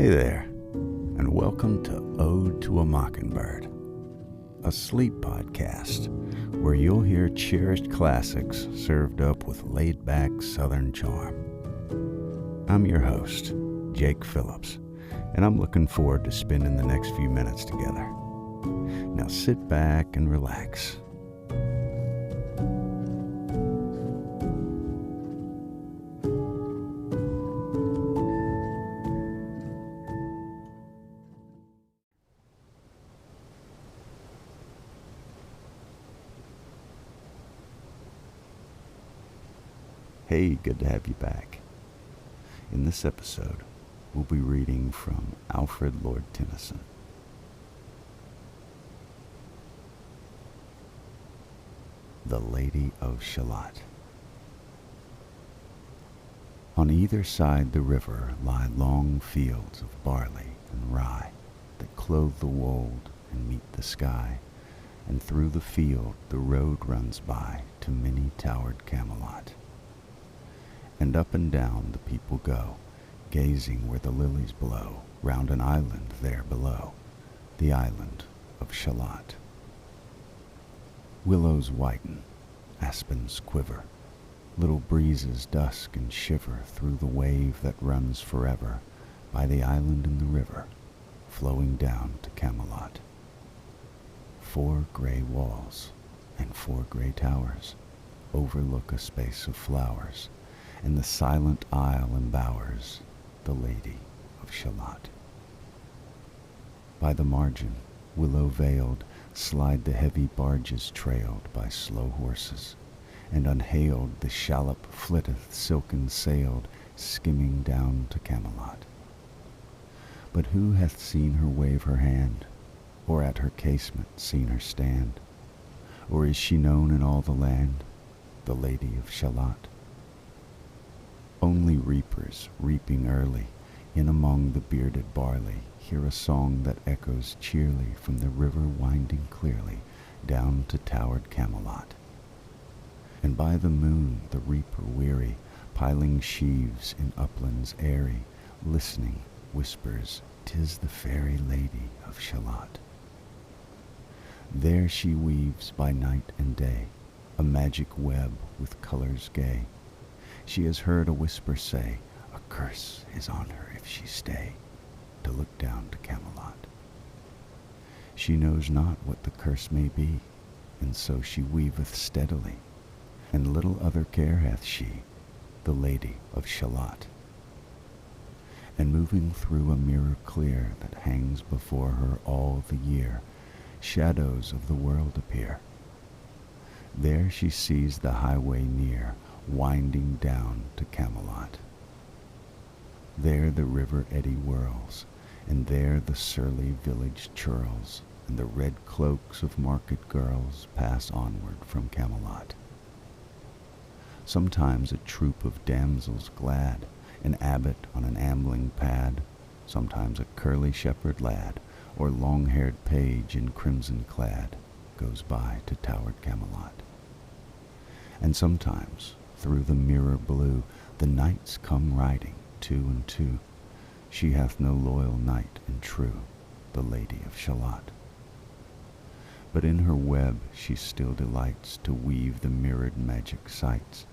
Hey there, and welcome to Ode to a Mockingbird, a sleep podcast where you'll hear cherished classics served up with laid-back Southern charm. I'm your host, Jake Phillips, and I'm looking forward to spending the next few minutes together. Now sit back and relax. Hey, good to have you back. In this episode, we'll be reading from Alfred Lord Tennyson. The Lady of Shalott. On either side the river lie long fields of barley and rye that clothe the wold and meet the sky, and through the field the road runs by to many-towered Camelot. And up and down the people go, gazing where the lilies blow, round an island there below, the island of Shalott. Willows whiten, aspens quiver, little breezes dusk and shiver through the wave that runs forever by the island in the river, flowing down to Camelot. 4 gray walls and 4 gray towers overlook a space of flowers, and the silent isle embowers the Lady of Shalott. By the margin, willow-veiled, slide the heavy barges trailed by slow horses, and unhailed the shallop flitteth silken-sailed, skimming down to Camelot. But who hath seen her wave her hand, or at her casement seen her stand? Or is she known in all the land, the Lady of Shalott? Only reapers, reaping early, in among the bearded barley, hear a song that echoes cheerly from the river winding clearly down to towered Camelot. And by the moon the reaper weary, piling sheaves in uplands airy, listening, whispers, "'Tis the fairy Lady of Shalott." There she weaves by night and day a magic web with colors gay. She has heard a whisper say, "A curse is on her if she stay to look down to Camelot." She knows not what the curse may be, and so she weaveth steadily, and little other care hath she, the Lady of Shalott. And moving through a mirror clear that hangs before her all the year, shadows of the world appear. There she sees the highway near, winding down to Camelot. There the river eddy whirls, and there the surly village churls, and the red cloaks of market girls pass onward from Camelot. Sometimes a troop of damsels glad, an abbot on an ambling pad, sometimes a curly shepherd lad, or long-haired page in crimson clad, goes by to towered Camelot. And sometimes, through the mirror blue, the knights come riding, 2 and 2. She hath no loyal knight and true, the Lady of Shalott. But in her web she still delights to weave the mirrored magic sights,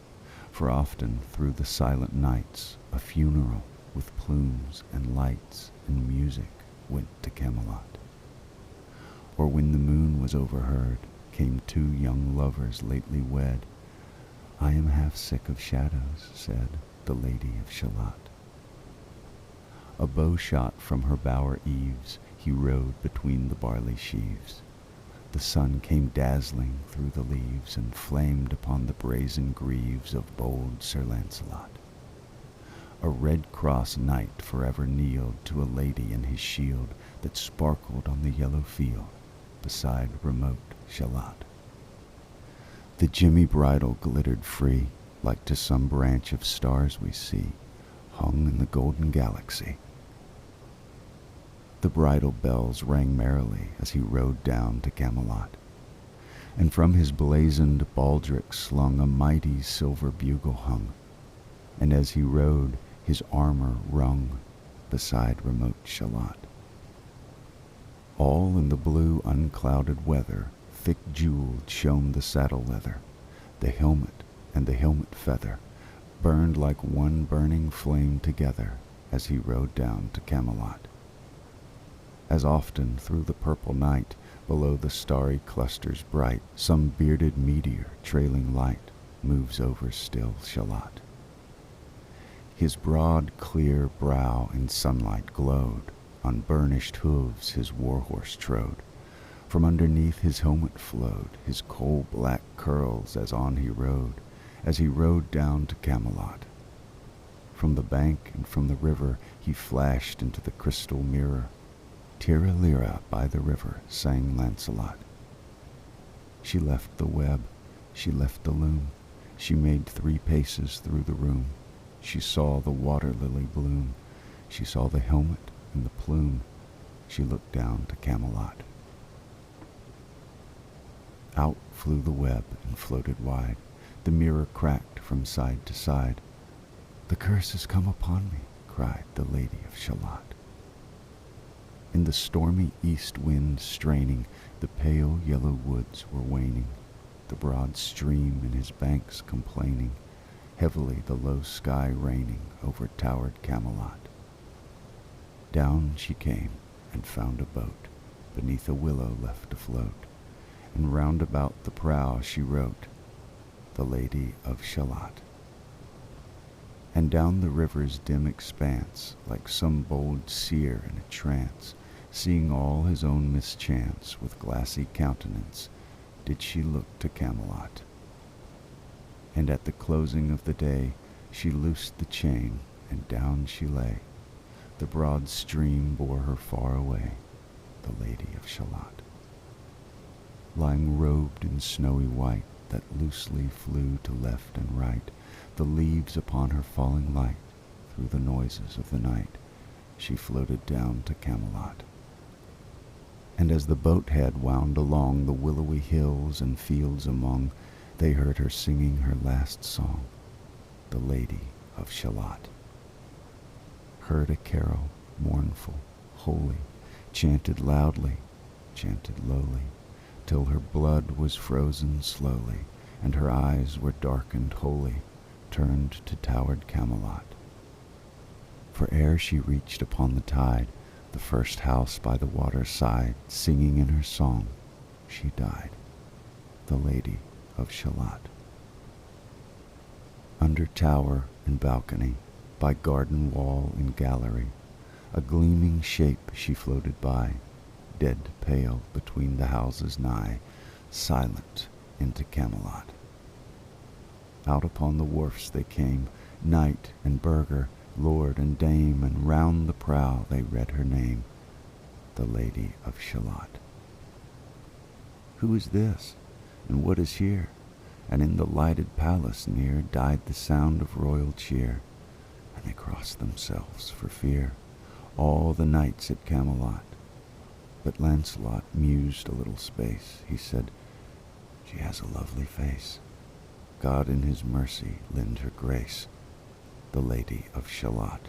for often through the silent nights a funeral with plumes and lights and music went to Camelot. Or when the moon was overheard, came 2 young lovers lately wed. "I am half sick of shadows," said the Lady of Shalott. A bow shot from her bower eaves, he rode between the barley sheaves. The sun came dazzling through the leaves, and flamed upon the brazen greaves of bold Sir Lancelot. A red cross knight forever kneeled to a lady in his shield that sparkled on the yellow field beside remote Shalott. The gemmy bridle glittered free, like to some branch of stars we see, hung in the golden galaxy. The bridle bells rang merrily as he rode down to Camelot, and from his blazoned baldric slung a mighty silver bugle hung, and as he rode his armor rung beside remote Shalott. All in the blue unclouded weather, thick jeweled shone the saddle leather. The helmet and the helmet feather burned like one burning flame together as he rode down to Camelot. As often through the purple night, below the starry clusters bright, some bearded meteor trailing light moves over still Shalott. His broad, clear brow in sunlight glowed, on burnished hooves his war-horse trode. From underneath his helmet flowed his coal-black curls as on he rode down to Camelot. From the bank and from the river he flashed into the crystal mirror. Tira lira by the river, sang Lancelot. She left the web, she left the loom, she made 3 paces through the room. She saw the water lily bloom, she saw the helmet and the plume. She looked down to Camelot. Out flew the web and floated wide. The mirror cracked from side to side. "The curse has come upon me," cried the Lady of Shalott. In the stormy east wind straining, the pale yellow woods were waning, the broad stream in his banks complaining, heavily the low sky raining over towered Camelot. Down she came and found a boat beneath a willow left afloat, and round about the prow she wrote, "The Lady of Shalott." And down the river's dim expanse, like some bold seer in a trance, seeing all his own mischance with glassy countenance, did she look to Camelot. And at the closing of the day she loosed the chain, and down she lay. The broad stream bore her far away, the Lady of Shalott. Lying robed in snowy white that loosely flew to left and right, the leaves upon her falling light, through the noises of the night, she floated down to Camelot. And as the boat head wound along the willowy hills and fields among, they heard her singing her last song, the Lady of Shalott. Heard a carol, mournful, holy, chanted loudly, chanted lowly, till her blood was frozen slowly, and her eyes were darkened wholly, turned to towered Camelot. For ere she reached upon the tide, the first house by the water's side, singing in her song, she died, the Lady of Shalott. Under tower and balcony, by garden wall and gallery, a gleaming shape she floated by, dead pale between the houses nigh, silent into Camelot. Out upon the wharfs they came, knight and burgher, lord and dame, and round the prow they read her name, the Lady of Shalott. Who is this, and what is here? And in the lighted palace near died the sound of royal cheer, and they crossed themselves for fear, all the knights at Camelot. But Lancelot mused a little space. He said, "She has a lovely face. God in his mercy lend her grace, the Lady of Shalott."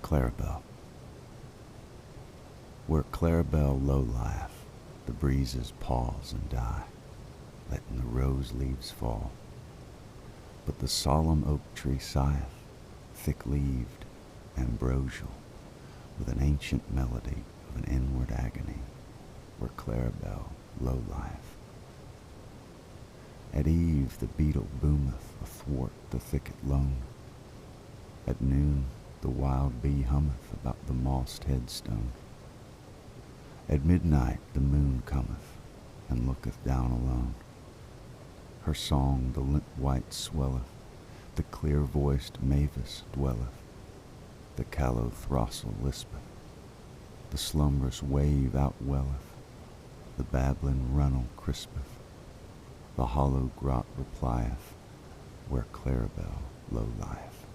Clarabelle. Where Clarabelle low lieth, the breezes pause and die, letting the rose leaves fall. But the solemn oak tree sigheth, thick-leaved, ambrosial, with an ancient melody of an inward agony, where Clarabelle low lieth. At eve the beetle boometh athwart the thicket lone. At noon the wild bee hummeth about the mossed headstone. At midnight the moon cometh, and looketh down alone. Her song the lint-white swelleth, the clear-voiced mavis dwelleth, the callow throstle lispeth, the slumbrous wave outwelleth, the babbling runnel crispeth, the hollow grot replieth, where Clarabelle low lieth.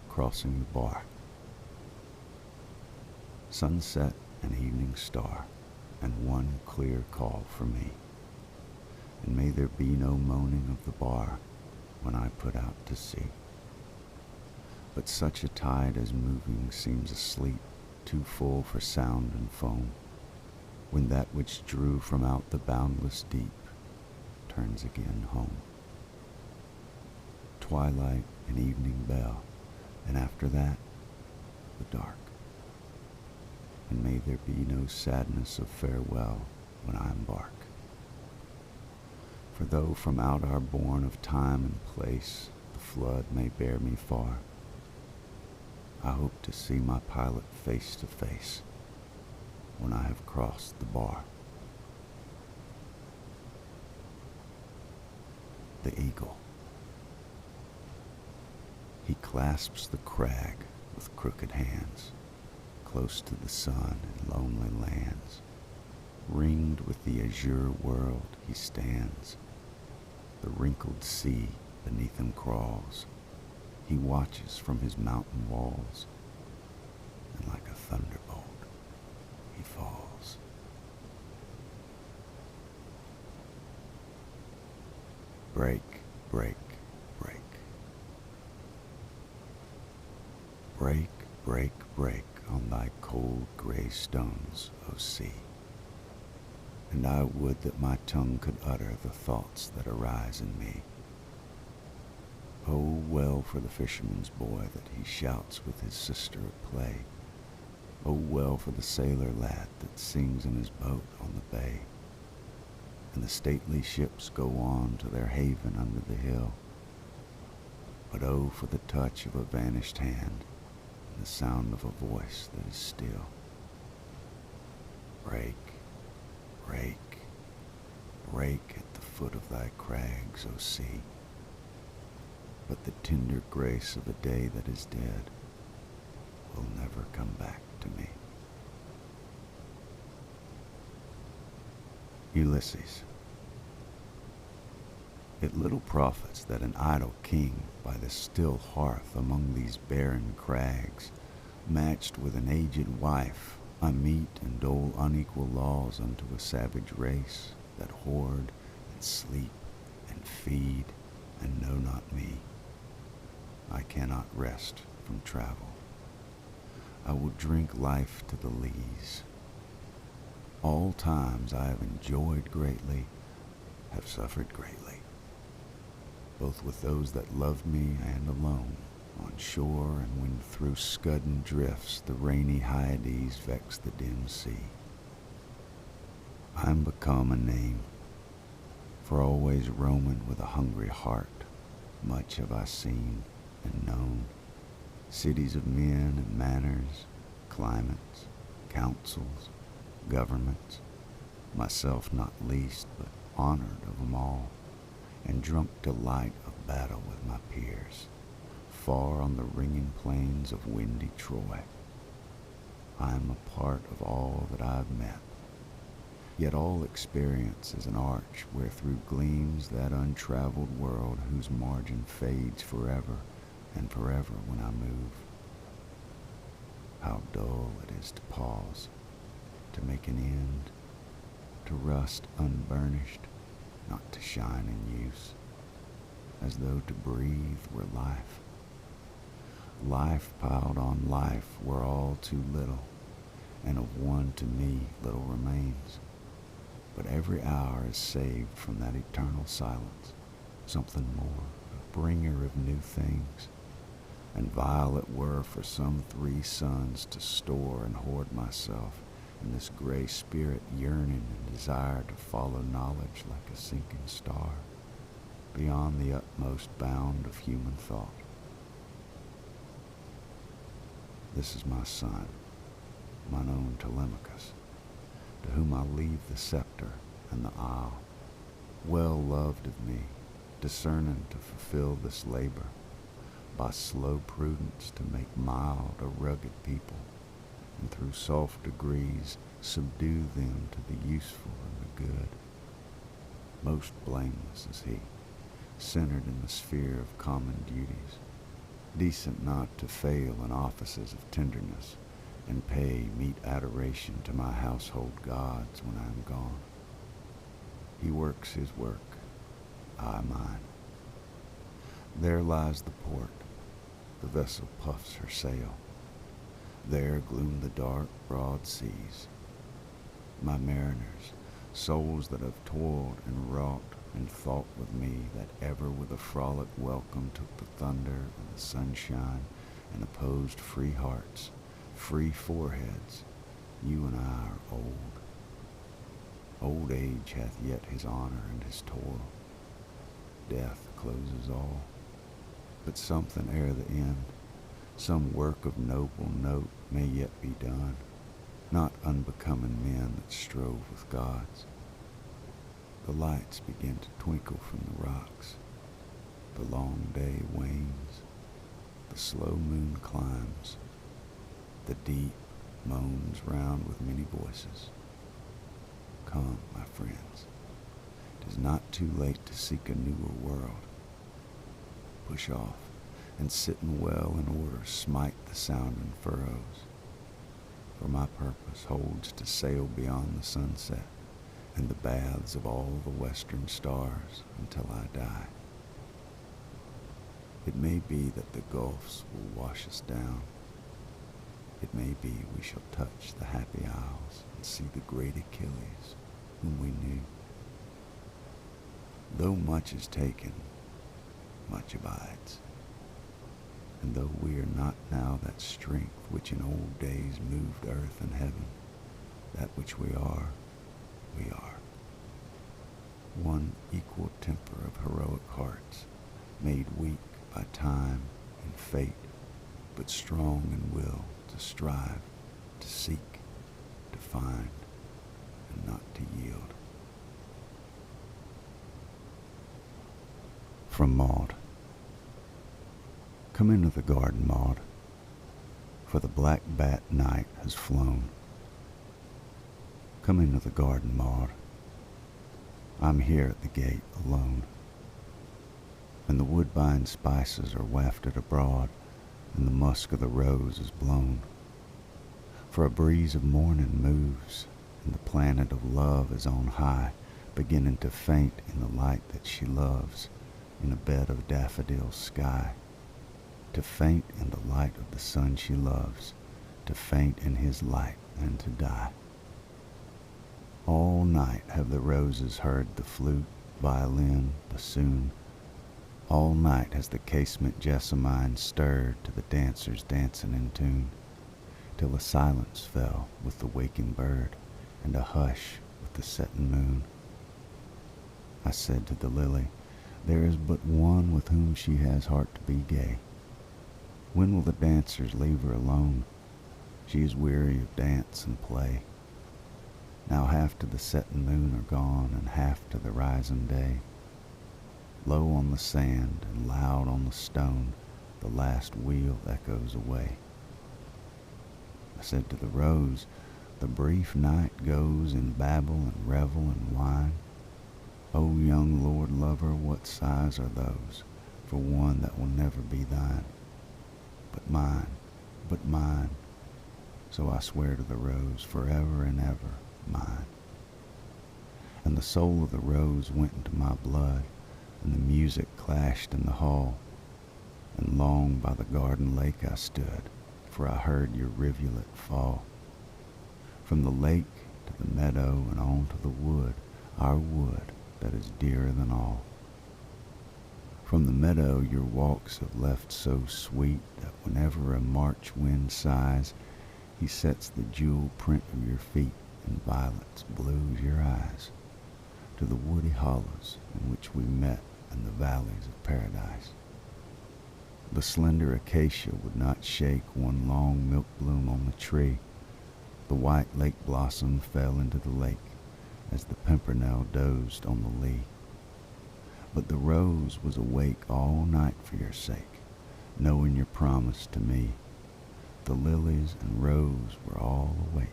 Crossing the bar. Sunset and evening star, and one clear call for me. And may there be no moaning of the bar when I put out to sea. But such a tide as moving seems asleep, too full for sound and foam, when that which drew from out the boundless deep turns again home. Twilight and evening bell, and after that, the dark. And may there be no sadness of farewell when I embark. For though from out our bourne of time and place the flood may bear me far, I hope to see my pilot face to face when I have crossed the bar. The eagle. He clasps the crag with crooked hands, close to the sun in lonely lands. Ringed with the azure world he stands. The wrinkled sea beneath him crawls. He watches from his mountain walls, and like a thunderbolt he falls. Break, break, break. Break, break, break on thy cold gray stones, O sea. And I would that my tongue could utter the thoughts that arise in me. Oh, well for the fisherman's boy that he shouts with his sister at play. Oh, well for the sailor lad that sings in his boat on the bay. And the stately ships go on to their haven under the hill. But oh, for the touch of a vanished hand and the sound of a voice that is still. Break, break, break at the foot of thy crags, O sea. But the tender grace of a day that is dead will never come back to me. Ulysses. It little profits that an idle king by the still hearth among these barren crags, matched with an aged wife, I meet and dole unequal laws unto a savage race that hoard and sleep and feed and know not me. I cannot rest from travel. I will drink life to the lees. All times I have enjoyed greatly, have suffered greatly, both with those that loved me and alone, on shore and when through scudding drifts the rainy Hyades vex the dim sea. I am become a name, for always roaming with a hungry heart, much have I seen and known, cities of men and manners, climates, councils, governments, myself not least, but honored of them all, and drunk delight of battle with my peers, far on the ringing plains of windy Troy. I am a part of all that I have met, yet all experience is an arch wherethrough gleams that untraveled world whose margin fades forever and forever when I move. How dull it is to pause, to make an end, to rust unburnished, not to shine in use, as though to breathe were life. Life piled on life were all too little, and of one to me little remains. But every hour is saved from that eternal silence, something more, a bringer of new things. And vile it were for some 3 suns to store and hoard myself in this gray spirit yearning and desire to follow knowledge like a sinking star, beyond the utmost bound of human thought. This is my son, mine own Telemachus, to whom I leave the scepter and the isle, well loved of me, discerning to fulfill this labor, by slow prudence to make mild a rugged people, and through soft degrees subdue them to the useful and the good. Most blameless is he, centered in the sphere of common duties, decent not to fail in offices of tenderness, and pay meet adoration to my household gods when I am gone. He works his work, I mine. There lies the port, the vessel puffs her sail. There gloom the dark, broad seas. My mariners, souls that have toiled and wrought and fought with me, that ever with a frolic welcome took the thunder and the sunshine and opposed free hearts, free foreheads, you and I are old. Old age hath yet his honor and his toil. Death closes all. But something ere the end, some work of noble note may yet be done, not unbecoming men that strove with gods. The lights begin to twinkle from the rocks. The long day wanes. The slow moon climbs. The deep moans round with many voices. Come, my friends. 'Tis not too late to seek a newer world. Push off, and sitting well in order, smite the sounding furrows. For my purpose holds to sail beyond the sunset and the baths of all the western stars until I die. It may be that the gulfs will wash us down. It may be we shall touch the happy isles and see the great Achilles whom we knew. Though much is taken, much abides. And though we are not now that strength which in old days moved earth and heaven, that which we are, we are. One equal temper of heroic hearts, made weak by time and fate, but strong in will to strive, to seek, to find, and not to yield. From Maud. Come into the garden, Maud, for the black bat night has flown. Come into the garden, Maud. I'm here at the gate alone. And the woodbine spices are wafted abroad, and the musk of the rose is blown. For a breeze of morning moves, and the planet of love is on high, beginning to faint in the light that she loves, in a bed of daffodil sky. To faint in the light of the sun she loves, to faint in his light and to die. All night have the roses heard the flute, violin, bassoon. All night has the casement jessamine stirred to the dancers dancing in tune, till a silence fell with the waking bird, and a hush with the setting moon. I said to the lily, there is but one with whom she has heart to be gay. When will the dancers leave her alone? She is weary of dance and play. Now half to the setting moon are gone, and half to the rising day. Low on the sand and loud on the stone, the last wheel echoes away. I said to the rose, the brief night goes in babble and revel and wine. O young lord lover, what sighs are those for one that will never be thine? But mine, so I swear to the rose, forever and ever mine. And the soul of the rose went into my blood, and the music clashed in the hall. And long by the garden lake I stood, for I heard your rivulet fall. From the lake to the meadow and on to the wood, our wood that is dearer than all. From the meadow your walks have left so sweet that whenever a March wind sighs, he sets the jewel print of your feet in violets blues your eyes, to the woody hollows in which we met in the valleys of paradise. The slender acacia would not shake one long milk bloom on the tree. The white lake blossom fell into the lake as the pimpernel dozed on the lea. But the rose was awake all night for your sake, knowing your promise to me. The lilies and rose were all awake.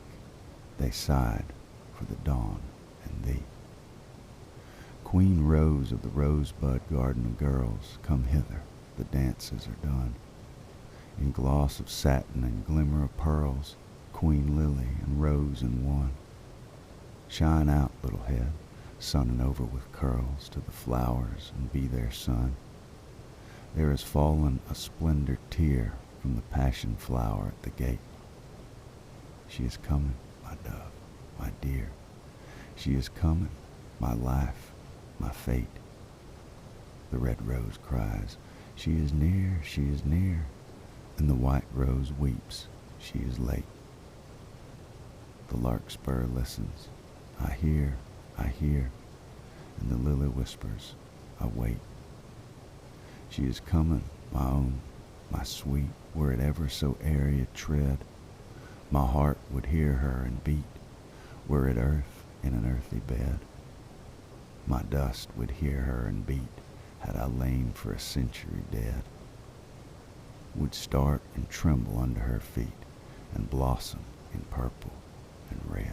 They sighed for the dawn and thee. Queen Rose of the rosebud garden of girls, come hither, the dances are done. In gloss of satin and glimmer of pearls, queen lily and rose in one. Shine out, little head, sunning over with curls to the flowers and be their sun. There has fallen a splendor tear from the passion flower at the gate. She is coming, my dove, my dear. She is coming, my life, my fate. The red rose cries, she is near, and the white rose weeps, she is late. The larkspur listens, I hear, and the lily whispers, I wait. She is coming, my own, my sweet, were it ever so airy a tread, my heart would hear her and beat, were it earth in an earthy bed. My dust would hear her and beat, had I lain for a century dead, would start and tremble under her feet, and blossom in purple and red.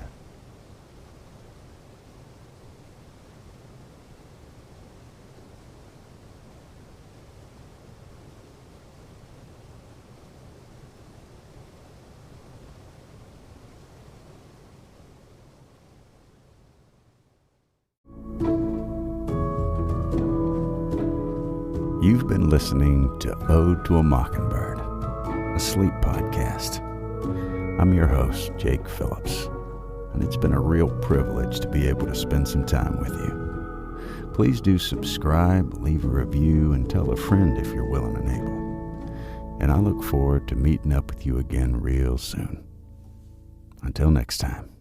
You've been listening to Ode to a Mockingbird, a sleep podcast. I'm your host, Jake Phillips, and it's been a real privilege to be able to spend some time with you. Please do subscribe, leave a review, and tell a friend if you're willing and able. And I look forward to meeting up with you again real soon. Until next time.